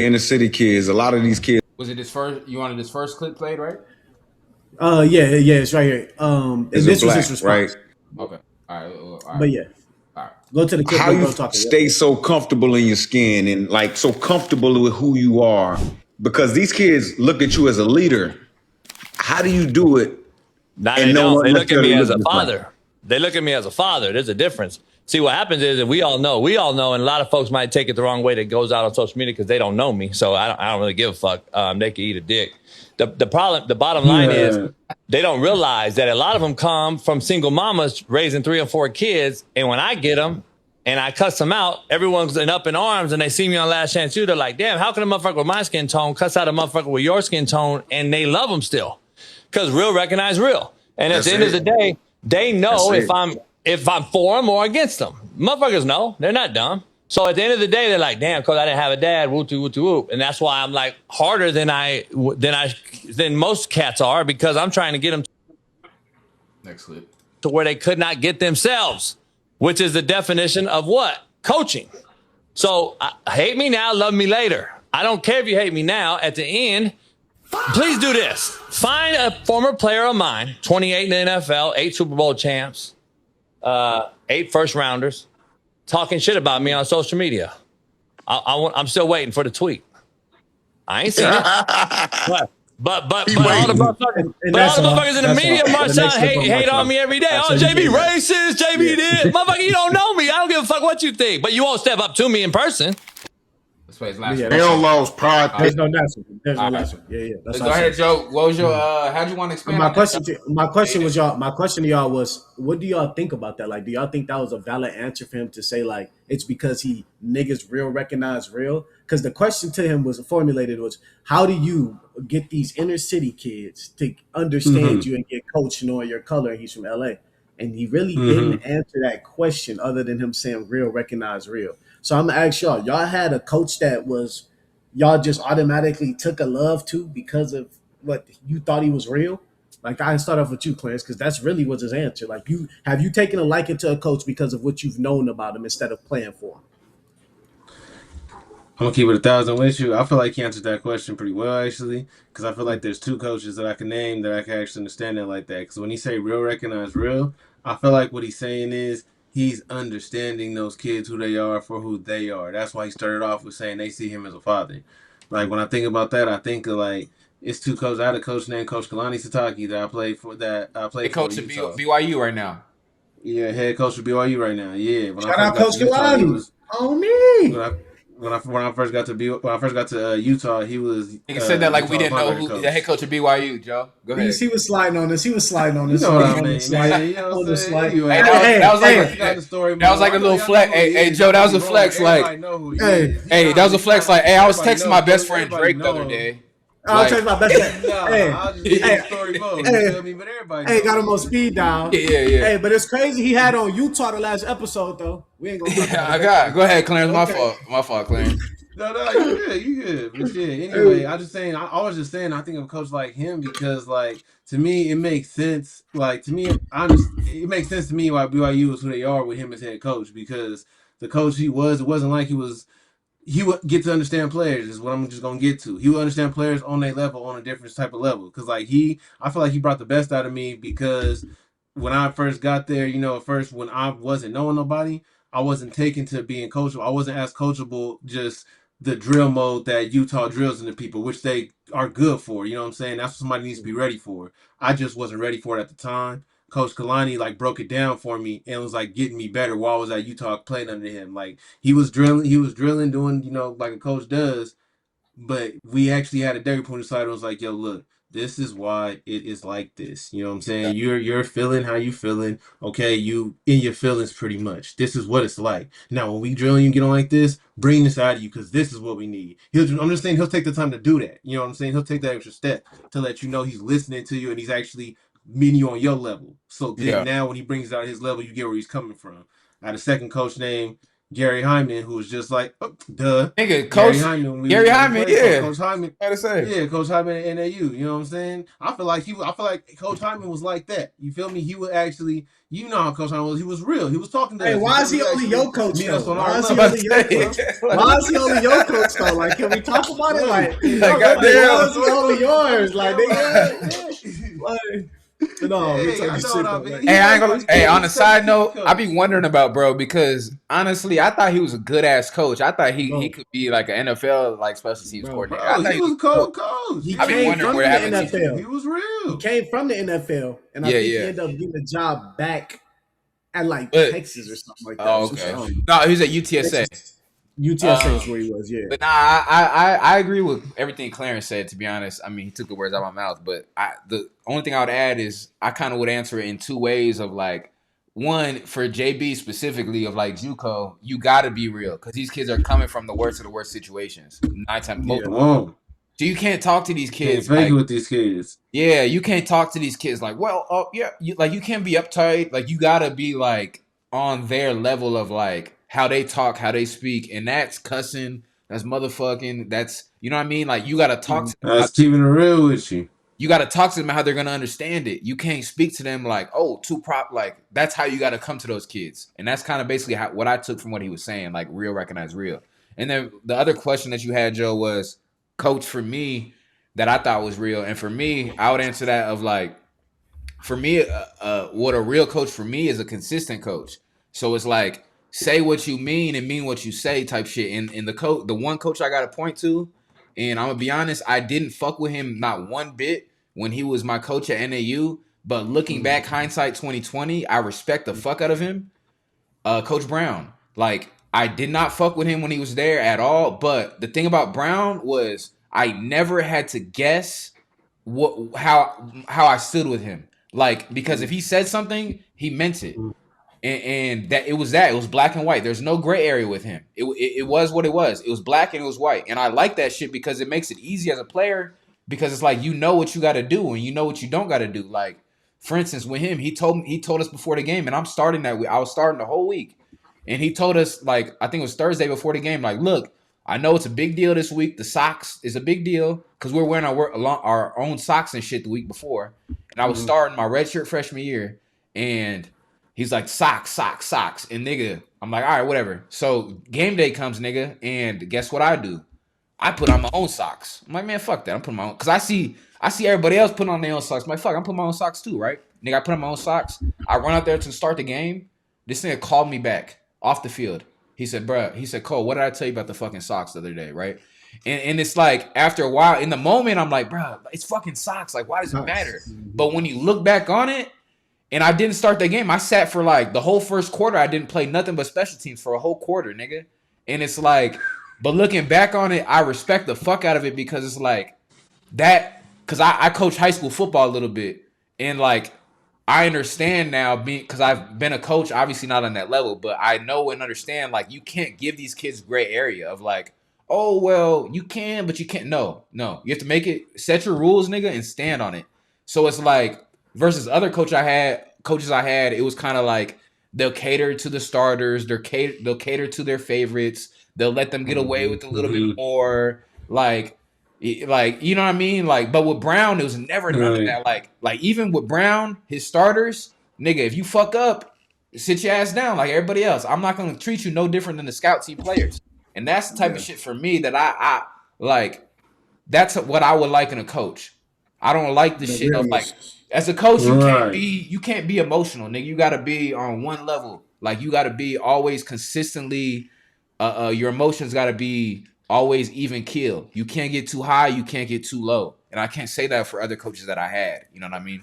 inner city kids, a lot of these kids. Was it his first? You wanted his first clip played, right? Yeah, it's right here. And Is a this was his black, right? response. Okay. All right. All right. But yeah, All right. go to the clip How with you bro talking. Yep. stay so comfortable in your skin and like so comfortable with who you are, because these kids look at you as a leader. How do you do it No, and they no don't. one They look at necessarily me as look a just like father. They look at me as a father. There's a difference. See, what happens is that we all know, and a lot of folks might take it the wrong way that goes out on social media because they don't know me. So I don't really give a fuck. They can eat a dick. The bottom line is Yeah. they don't realize that a lot of them come from single mamas raising 3 or 4 kids. And when I get them and I cuss them out, everyone's up in arms and they see me on Last Chance U. They're like, damn, how can a motherfucker with my skin tone cuss out a motherfucker with your skin tone? And they love them still because real recognize real. And at the end of the day, they know if I'm for them or against them. Motherfuckers know. They're not dumb. So at the end of the day, they're like, damn, cause I didn't have a dad, whoop. And that's why I'm like harder than most cats are, because I'm trying to get them Next clip. to where they could not get themselves, which is the definition of what? Coaching. So hate me now, love me later. I don't care if you hate me now. At the end, please do this. Find a former player of mine, 28 in the NFL, 8 Super Bowl champs, 8 first rounders, talking shit about me on social media. I'm still waiting for the tweet. I ain't seen it. But all the motherfuckers, And but all that's the all. motherfuckers in the That's media, all. The Marshawn, next clip on hate on Marshawn. me every day. That's Oh, how you JB get that. racist, JB did. Motherfucker, you don't know me. I don't give a fuck what you think. But you won't step up to me in person. Let's play his last Yeah, one. They don't lose pride. There's no last one. There's no All right. last one. Yeah. That's Go all I ahead, said. Joe. What was your? How'd you want to expand My on that? question was y'all. My question to y'all was, what do y'all think about that? Like, do y'all think that was a valid answer for him to say like it's because he niggas real recognize real? Because the question to him was formulated was, how do you get these inner city kids to understand you and get coached knowing your color? And he's from LA, and he really didn't answer that question other than him saying real recognize real. So I'm gonna ask y'all. Y'all had a coach that was y'all just automatically took a love to because of what you thought he was real? Like I start off with you, Clarence, because that's really was his answer. Like you taken a liking to a coach because of what you've known about him instead of playing for him? I'm gonna keep it 1,000 with you. I feel like he answered that question pretty well, actually, because I feel like there's 2 coaches that I can name that I can actually understand it like that. Because when he say real recognize real, I feel like what he's saying is he's understanding those kids who they are for who they are. That's why he started off with saying they see him as a father. Like when I think about that, I think of like it's 2 coaches. I had a coach named Coach Kalani Sataki that I They played for coach at at Utah. BYU right now. Yeah, head coach for BYU right now. Yeah, when I Shout first out got to Coach Utah, he Kalani. was On me. when I when I first got to Utah, he was He said that like we Utah's didn't know linebacker who the head coach. coach of BYU. Joe, go ahead. He was sliding on this. He was sliding on You this. know what I On the mean, slide. man. You know what On I'm the saying? slide. Anyway, Hey, Hey, that was like hey, got the story. that was like a little flex. Hey, Joe, that was a flex. Like, Everybody know who he hey. is. hey, that was a flex. Like, hey, I was Everybody texting know, my best Coach. friend Everybody Drake the other know. day. I'll tell you my best friend. Nah, Hey, I'll just give you hey, the story mode. You hey, feel me? But everybody hey, got know. him on speed dial. Yeah. Hey, but it's crazy. He had on Utah the last episode though. We ain't gonna talk Yeah, about I it. got. Go ahead, Clarence. Okay. My fault, Clarence. No, you good. But yeah, anyway, I just saying, I was just saying, I think of a coach like him because, like, to me, it makes sense. Like, to me, it makes sense to me why BYU is who they are with him as head coach because the coach he was, it wasn't like he would get to understand players is what I'm just gonna get to. He would understand players on their level, on a different type of level. Cause like I feel like he brought the best out of me because when I first got there, at first when I wasn't knowing nobody, I wasn't taken to being coachable. I wasn't as coachable just the drill mode that Utah drills into people, which they are good for. You know what I'm saying? That's what somebody needs to be ready for. I just wasn't ready for it at the time. Coach Kalani like broke it down for me and was like getting me better while I was at Utah playing under him. Like he was drilling, doing, like a coach does, but we actually had a dairy point inside and was like, yo, look, this is why it is like this. You know what I'm saying? You're feeling how you feeling. Okay, you in your feelings pretty much. This is what it's like. Now when we drill you and get on like this, bring this out of you because this is what we need. I'm just saying he'll take the time to do that. You know what I'm saying? He'll take that extra step to let you know he's listening to you and he's actually meeting you on your level. So then Yeah. now when he brings out his level, you get where he's coming from. I had a second coach named Gary Hyman, who was just like, oh, duh. Nigga, Gary Coach Hyman, Gary when we Hyman, played yeah. Coach Hyman. Gotta say. Yeah, Coach Hyman at NAU. You know what I'm saying? I feel like Coach Hyman was like that. You feel me? He would actually, you know how Coach Hyman was. He was real. He was talking to Hey, us. why is he only actually your coach meet us though? on Why our is he level. only your coach? Why is he only your coach though? Like, can we talk about it? Like, goddamn. why is he only yours? Like, nigga, like, no, we Hey, talking I know shit, what I though, mean. man. He Hey, I ain't was gonna. like- Hey, he on was a side a note, coach. I be wondering about bro because honestly, I thought he was a good ass coach. I thought he Bro. could be like an NFL like special teams Bro, coordinator. I Bro, thought he was a cold coach. He I be came wondering from where the happened to NFL. He was He real. came from the NFL, and I Yeah, think he yeah. ended up getting a job back at like But- Texas or something like that. Oh, or some shit. I okay. don't know. No, he was at UTSA. Texas. UTSA is where he was. Yeah. But nah, I agree with everything Clarence said. To be honest, I mean he took the words out of my mouth. But the only thing I would add is I kind of would answer it in two ways. Of like one for JB specifically of like JUCO, you got to be real because these kids are coming from the worst of the worst situations. 9 times most. Come on. So you can't talk to these Can't kids fake like, it with these kids. yeah, you can't talk to these kids like, well, oh yeah, you can't be uptight. Like you gotta be like on their level of like how they talk, how they speak, and that's cussing, that's motherfucking, that's you know what I mean. Like you gotta talk to them. That's keeping it real with you. You gotta talk to them how they're gonna understand it. You can't speak to them like, oh, too prop. Like that's how you gotta come to those kids, and that's kind of basically what I took from what he was saying. Like real, recognize real. And then the other question that you had, Joe, was coach for me that I thought was real. And for me, I would answer that of like, for me, what a real coach for me is a consistent coach. So it's like, say what you mean and mean what you say type shit. And the one coach I got to point to, and I'm going to be honest, I didn't fuck with him not one bit when he was my coach at NAU. But looking back, hindsight 2020, I respect the fuck out of him. Coach Brown. Like, I did not fuck with him when he was there at all. But the thing about Brown was I never had to guess how I stood with him. Like, because if he said something, he meant it. And that it was black and white. There's no gray area with him. It was what it was. It was black and it was white. And I like that shit because it makes it easy as a player because it's like you know what you got to do and you know what you don't got to do. Like, for instance, with him, he told us before the game, and I'm starting that week. I was starting the whole week. And he told us, like, I think it was Thursday before the game, like, look, I know it's a big deal this week. The socks is a big deal because we're wearing our own socks and shit the week before. And I was starting my redshirt freshman year, and he's like, socks. And nigga, I'm like, all right, whatever. So game day comes, nigga, and guess what I do? I put on my own socks. I'm like, man, fuck that. I'm putting my own, because I see everybody else putting on their own socks. I'm like, fuck, I'm putting my own socks too, right? Nigga, I put on my own socks. I run out there to start the game. This nigga called me back off the field. He said, bruh, Cole, what did I tell you about the fucking socks the other day, right? And it's like, after a while, in the moment, I'm like, bruh, it's fucking socks. Like, why does it matter? But when you look back on it, and I didn't start the game, I sat for like the whole first quarter. I didn't play nothing but special teams for a whole quarter, nigga. And it's like, but looking back on it, I respect the fuck out of it because it's like that, because I coach high school football a little bit. And like, I understand now because I've been a coach, obviously not on that level, but I know and understand like you can't give these kids gray area of like, oh, well, you can, but you can't. No. You have to make it, set your rules, nigga, and stand on it. So it's like, versus other coaches I had, it was kind of like they'll cater to the starters, they'll cater to their favorites, they'll let them get away with a little bit more, like you know what I mean? Like, but with Brown, it was never none of that. Like even with Brown, his starters, nigga, if you fuck up, sit your ass down like everybody else. I'm not gonna treat you no different than the scout team players. And that's the type of shit for me that I like. That's what I would like in a coach. I don't like the shit of like, as a coach, you can't be emotional, nigga. You gotta be on one level. Like you gotta be always consistently. Your emotions gotta be always even keel. You can't get too high. You can't get too low. And I can't say that for other coaches that I had. You know what I mean?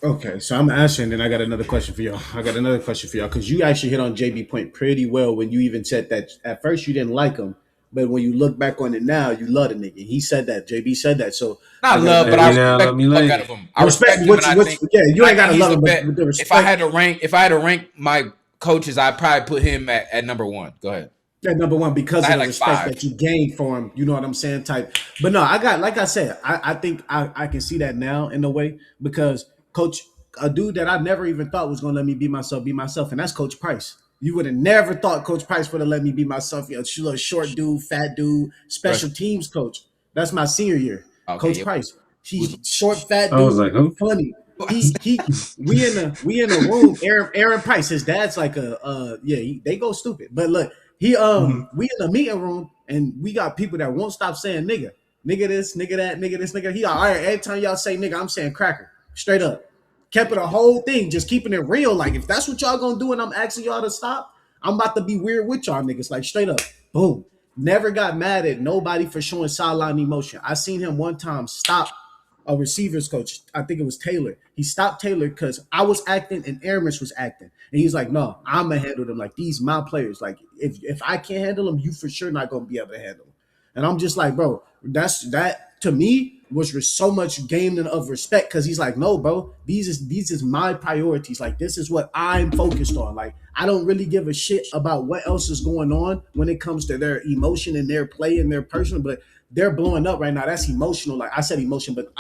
Okay, so I'm answering, and I got another question for y'all. Because you actually hit on JB point pretty well when you even said that at first you didn't like him, but when you look back on it now, you love the nigga. He said that. JB said that. So not love, but I respect the fuck out of him. I respect him, and I think you ain't gotta love him, but the respect. If I had to rank my coaches, I'd probably put him at number one. Go ahead. At number one because of the like respect 5 that you gained for him. You know what I'm saying? Type. But no, I got, like I said, I think I can see that now in a way because Coach, a dude that I never even thought was gonna let me be myself, and that's Coach Price. You would have never thought Coach Price would have let me be myself. You know, little short dude, fat dude, special teams coach. That's my senior year. Okay, Coach yeah. Price. He's Who's short, fat I was dude, like, who? funny. He we in a room. Aaron Price, his dad's like they go stupid. But look, we in a meeting room and we got people that won't stop saying nigga, nigga this, nigga that, nigga this, nigga. He all right. Every time y'all say nigga, I'm saying cracker, straight up. Kept it a whole thing, just keeping it real. Like if that's what y'all gonna do, and I'm asking y'all to stop, I'm about to be weird with y'all niggas. Like straight up, boom. Never got mad at nobody for showing sideline emotion. I seen him one time stop a receivers coach. I think it was Taylor. He stopped Taylor because I was acting and Aramis was acting, and he's like, "No, I'm gonna handle them. Like these my players. Like if I can't handle them, you for sure not gonna be able to handle them." And I'm just like, bro, that to me was so much gaining of respect because he's like, no, bro, these is my priorities. Like this is what I'm focused on. Like I don't really give a shit about what else is going on when it comes to their emotion and their play and their person, but they're blowing up right now. That's emotional. Like I said, emotion, but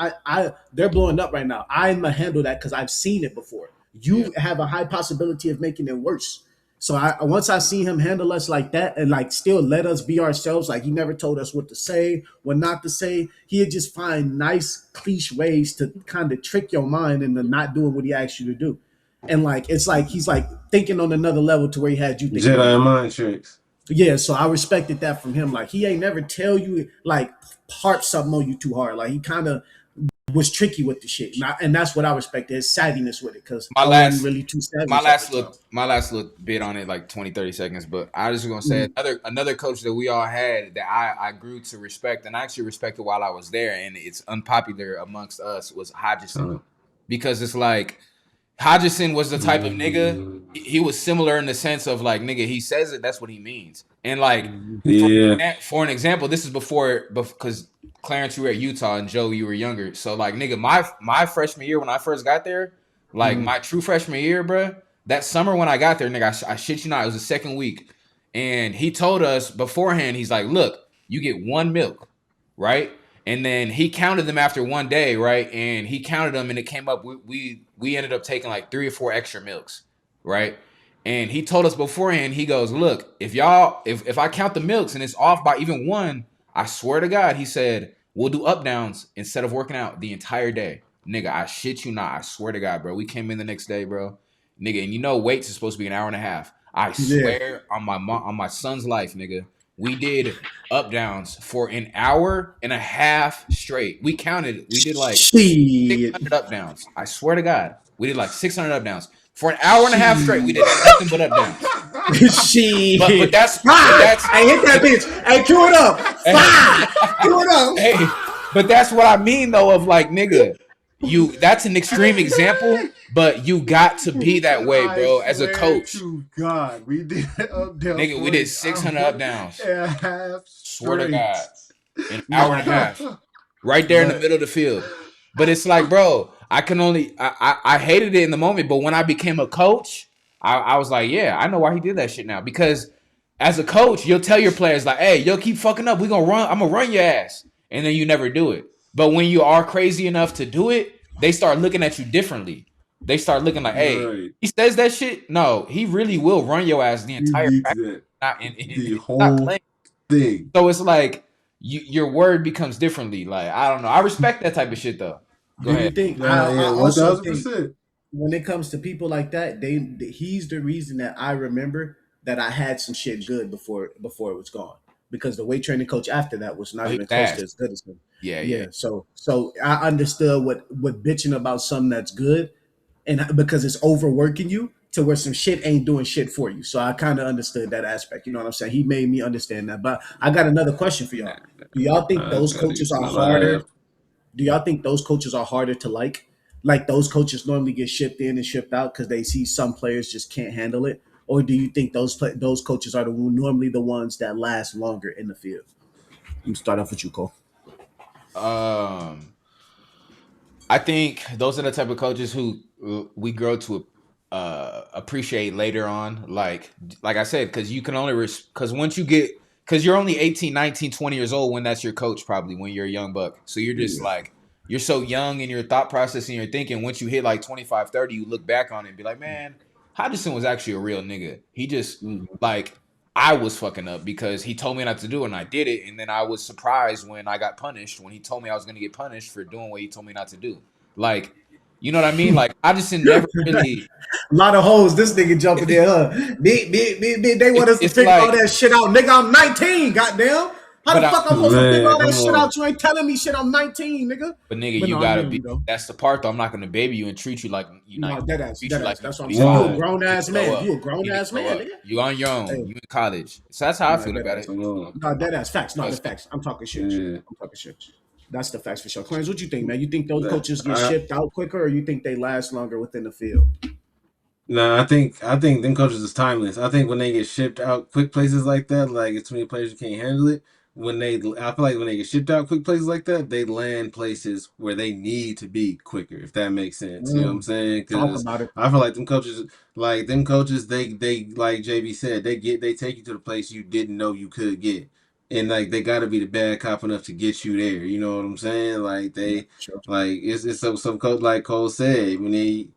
they're blowing up right now. I'm gonna handle that because I've seen it before. You have a high possibility of making it worse. So once I see him handle us like that and like still let us be ourselves, like he never told us what to say, what not to say. He'd just find nice cliche ways to kind of trick your mind into not doing what he asked you to do. And like it's like he's like thinking on another level to where he had you thinking. Jedi mind tricks. Yeah, so I respected that from him. Like he ain't never tell you like harp something on you too hard. Like he kind of was tricky with the shit, and that's what I respected his savviness with it because my I wasn't last really too savvy. my last little bit on it, like 20, 30 seconds. But I was just gonna say another coach that we all had that I grew to respect, and I actually respected while I was there, and it's unpopular amongst us, was Hodgson. Because it's like Hodgson was the type of nigga. He was similar in the sense of like nigga, he says it, that's what he means. And like for an example, this is before because Clarence, you were at Utah, and Joe, you were younger. So like nigga, my freshman year when I first got there, like my true freshman year, bro. That summer when I got there, nigga, I shit you not, it was the second week, and he told us beforehand. He's like, look, you get one milk, right? And then he counted them after one day, right? And he counted them, and it came up. We ended up taking like 3 or 4 extra milks, right? And he told us beforehand. He goes, "Look, if I count the milks and it's off by even one, I swear to God," he said, "we'll do up downs instead of working out the entire day." Nigga, I shit you not. I swear to God, bro. We came in the next day, bro. Nigga, and you know weights is supposed to be an hour and a half. I swear on my son's life, nigga. We did up downs for an hour and a half straight. We counted. We did like 600 up downs. I swear to God, we did like 600 up downs for an hour and a half straight. We did nothing but up downs. But that's I hit that bitch. Hey, cue it up. Cue it up. Hey, but that's what I mean though. Of like, nigga, that's an extreme example, but you got to be that way, bro. As a coach, to God, we did up downs. Nigga, we did 600 up downs. Swear to God, in an hour and a half, right there in the middle of the field. But it's like, bro, I hated it in the moment, but when I became a coach, I was like, yeah, I know why he did that shit now. Because as a coach, you'll tell your players like, hey, yo, keep fucking up. I'm gonna run your ass. And then you never do it. But when you are crazy enough to do it, they start looking at you differently. They start looking like, hey, he says that shit. No, he really will run your ass the entire practice. The whole thing. So it's like your word becomes differently. Like, I don't know. I respect that type of shit though. Go ahead. Do you think? I also think when it comes to people like that, he's the reason that I remember that I had some shit good before it was gone. Because the weight training coach after that was not even close to as good as him. Yeah. So I understood what bitching about something that's good, and because it's overworking you to where some shit ain't doing shit for you. So I kind of understood that aspect. You know what I'm saying? He made me understand that. But I got another question for y'all. Do y'all think those coaches are harder? Do y'all think those coaches are harder to like? Like those coaches normally get shipped in and shipped out because they see some players just can't handle it, or do you think those coaches are normally the ones that last longer in the field? Let me start off with you, Cole. I think those are the type of coaches who we grow to appreciate later on. Like I said, because you can only because once you get because you're only 18, 19, 20 years old when that's your coach, probably when you're a young buck. So you're just like, you're so young in your thought process and your thinking. Once you hit like 25, 30, you look back on it and be like, man, Hodgson was actually a real nigga. He just like I was fucking up because he told me not to do it and I did it, and then I was surprised when I got punished when he told me I was gonna get punished for doing what he told me not to do. Like, you know what I mean? Like Hodgson never really. A lot of hoes, this nigga jumping there, huh? They want us to It's figure all like, that shit out. Nigga, I'm 19, goddamn. How but the I, fuck I'm supposed to figure all Man, that come shit on. out? You ain't telling me shit, I'm 19, nigga. but nigga, But you no, I gotta hear be. you, though. That's the part though. I'm not gonna baby you and treat you like you No, not dead ass, treat dead you like ass. you That's what I'm saying. You a 25. grown You ass grow man. up. You a grown You need to ass grow man, up. nigga. You on your own. Hey, You in college. So that's how I no, feel dead about ass. it. Come on. No, dead ass. Facts. No, the That's facts. I'm talking shit. Yeah. I'm talking shit. That's the facts for sure. Clarence, what you think, man? You think those Nah, coaches get shipped out quicker, or you think they last longer within the field? I think them coaches is timeless. I think when they get shipped out quick places like that, like it's too many players who can't handle it. I feel like when they get shipped out quick places like that, they land places where they need to be quicker. If that makes sense, you know what I'm saying? Talk Because about it. I feel like them coaches, they like JB said, they take you to the place you didn't know you could get, and like they got to be the bad cop enough to get you there. You know what I'm saying? Like Yeah, they sure. like it's some coach like Cole said when they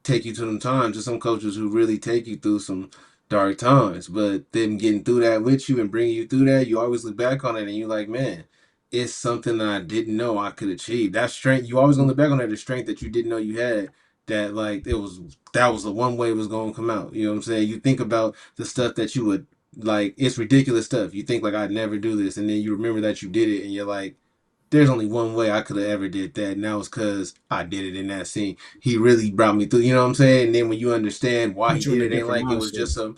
take you to them times. There's some coaches who really take you through some dark times, but them getting through that with you and bringing you through that, you always look back on it and you're like, man, it's something that I didn't know I could achieve. That strength, you always gonna look back on that, the strength that you didn't know you had. That like that was the one way it was gonna come out. You know what I'm saying? You think about the stuff that you would like, it's ridiculous stuff. You think like I'd never do this, and then you remember that you did it, and you're like, there's only one way I could have ever did that, and that was because I did it in that scene. He really brought me through. You know what I'm saying? And then when you understand why he Put you in did a it, ain't different like it was mindset. just some.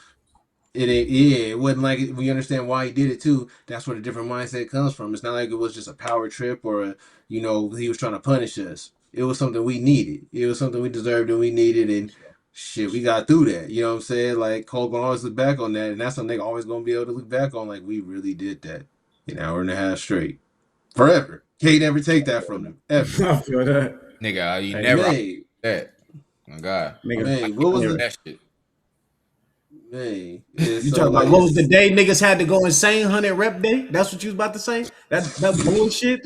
It ain't. Yeah, it wasn't like it, we understand why he did it too. That's where the different mindset comes from. It's not like it was just a power trip or he was trying to punish us. It was something we needed. It was something we deserved and we needed, and shit, we got through that. You know what I'm saying? Like Cole gonna always look back on that, and that's something they always gonna be able to look back on. Like we really did that an hour and a half straight forever. Can't ever take that from them ever. I feel that. Nigga, you Hey, never Man, that. Oh God, nigga. I man, can't what was do Hey, the that shit. man? It's you so talking about like what was it's the day niggas had to go insane 100 rep day? That's what you was about to say? That bullshit?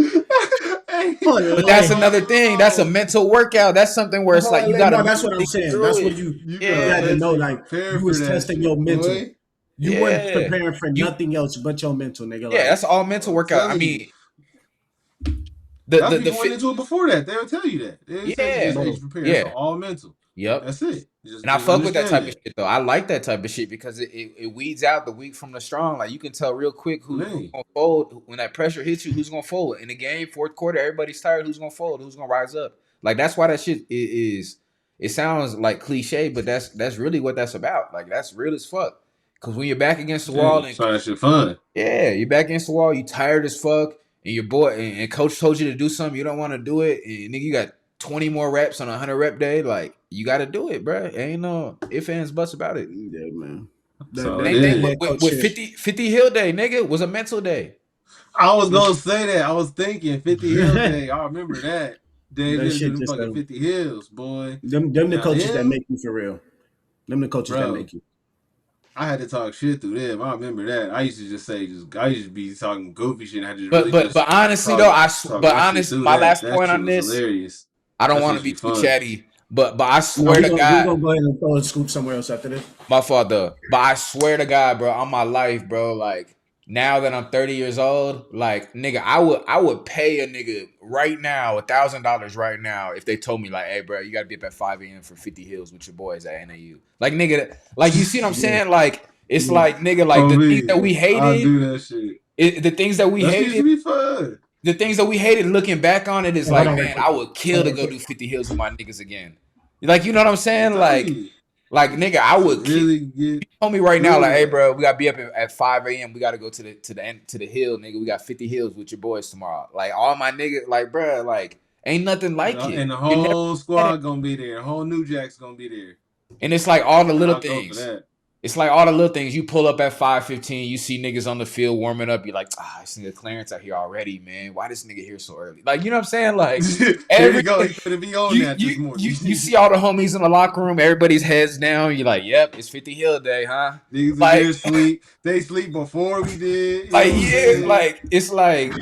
hey, But that's Hilarious. another thing. That's a oh, mental workout. That's something where it's like you gotta No, that's what mentally I'm get saying. through That's what it. you you gotta had to Yeah, know. mentally Like prepare you for was that testing your shit, mental. boy. You weren't yeah. preparing for You nothing else but your mental, nigga. yeah. Like That's all mental I'm workout. I telling you. mean, the That's the the people went fit. into it before that. They'll tell you that. They say Yeah, just hey, bro. just prepare. It's yeah. all mental. Yep. That's it. And I Just fuck with that understand type of that. shit though. I like that type of shit because it weeds out the weak from the strong. Like you can tell real quick who's Man. gonna fold when that pressure hits you. Who's gonna fold in the game? Fourth quarter, everybody's tired. Who's gonna fold? Who's gonna rise up? Like that's why that shit is. It sounds like cliche, but that's really what that's about. Like that's real as fuck. Because when you're back against the wall Hey, and so that shit fun. yeah, you're back against the wall. You tired as fuck, and your boy and coach told you to do something. You don't want to do it, and nigga, you got 20 more reps on a 100 rep day. Like you got to do it, bro. Ain't no ifs ands buts about it. Yeah, man. That's That all that it Same thing that, is. that with coach with shit. 50 Hill Day, nigga, was a mental day. I was gonna say that. I was thinking 50 Hill Day. I remember that. They That didn't do shit them just fucking 50 hills, boy. them the Now coaches that them, make you for real. Them the coaches that bro. make you. I had to talk shit through them. I remember that. I used to just say, I used to be talking goofy shit. And I just But really but just but honestly though, talk, talk but my shit honest, through my that. last That point shit on was this, hilarious. I don't That shit want to used to be be too fun. chatty, but I No, swear to we God, gonna go ahead and throw a scoop somewhere else after this. my father. But I swear to God, bro, on my life, bro, like now that I'm 30 years old, like nigga, I would pay a nigga right now $1,000 right now if they told me like, hey, bro, you gotta be up at 5 a.m. for 50 hills with your boys at NAU. Like nigga, like you see what I'm Yeah, saying? Like it's yeah. like nigga, like Oh the things that me, we I'll hated, do that shit. the things that we That shit used to hated. be fun. The things that we hated, looking back on it, is Hey, hold like, on, real man, quick. I would kill Hold to on, real go quick. do 50 hills with my niggas again. Like, you know what I'm I'm saying? telling you, Like nigga, I to would kill. really get Told me right now, like, through hey, that. bro, we gotta be up at 5 a.m. We gotta go to the hill, nigga. We got 50 hills with your boys tomorrow. Like all my niggas, like, bro, like ain't nothing like it. And the You never whole had it. squad gonna be there. The whole New Jack's gonna be there. And it's like all the little I'll go for things. that. It's like all the little things. You pull up at 5:15, you see niggas on the field warming up. You're like, this nigga Clarence out here already, man. Why this nigga here so early? Like, you know what I'm saying? Like There you every go. He could be on you that you this morning. you see all the homies in the locker room, everybody's heads down. You're like, yep, it's 50 Hill Day, huh? Niggas in Like, there sleep. They sleep before we did. You know like what I'm yeah, saying? like it's like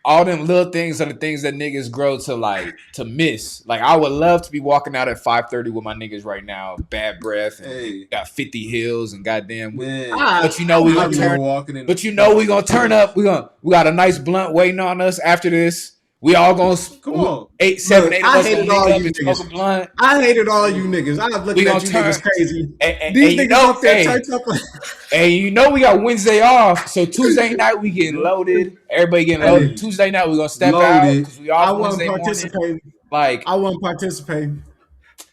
all them little things are the things that niggas grow to miss. Like I would love to be walking out at 5:30 with my niggas right now, bad breath, and Hey. got 50 hills and goddamn. Man, But you know we I gonna remember turn. walking in. But you know we gonna turn up. We got a nice blunt waiting on us after this. We all gonna Come on. 8, 7, Look, 8 of I us gonna hated link all up you and smoke a niggas. blunt. I hated all you niggas. I was We looking gonna at you turn- niggas crazy. And These you niggas know, up there hey, turned up. and you know we got Wednesday off, so Tuesday night we getting loaded. Everybody getting Hey. loaded. Tuesday night we gonna step out Loaded. because we I off wasn't Wednesday morning. participating. Like, I wasn't participating.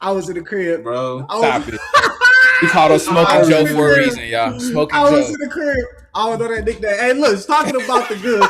I was in the crib, Bro. stop it. We called us I Smoking was Joe in the for a crib. reason, y'all. Smoking I was Joe. in the crib. I don't know that nickname. Hey, look, talking about the good.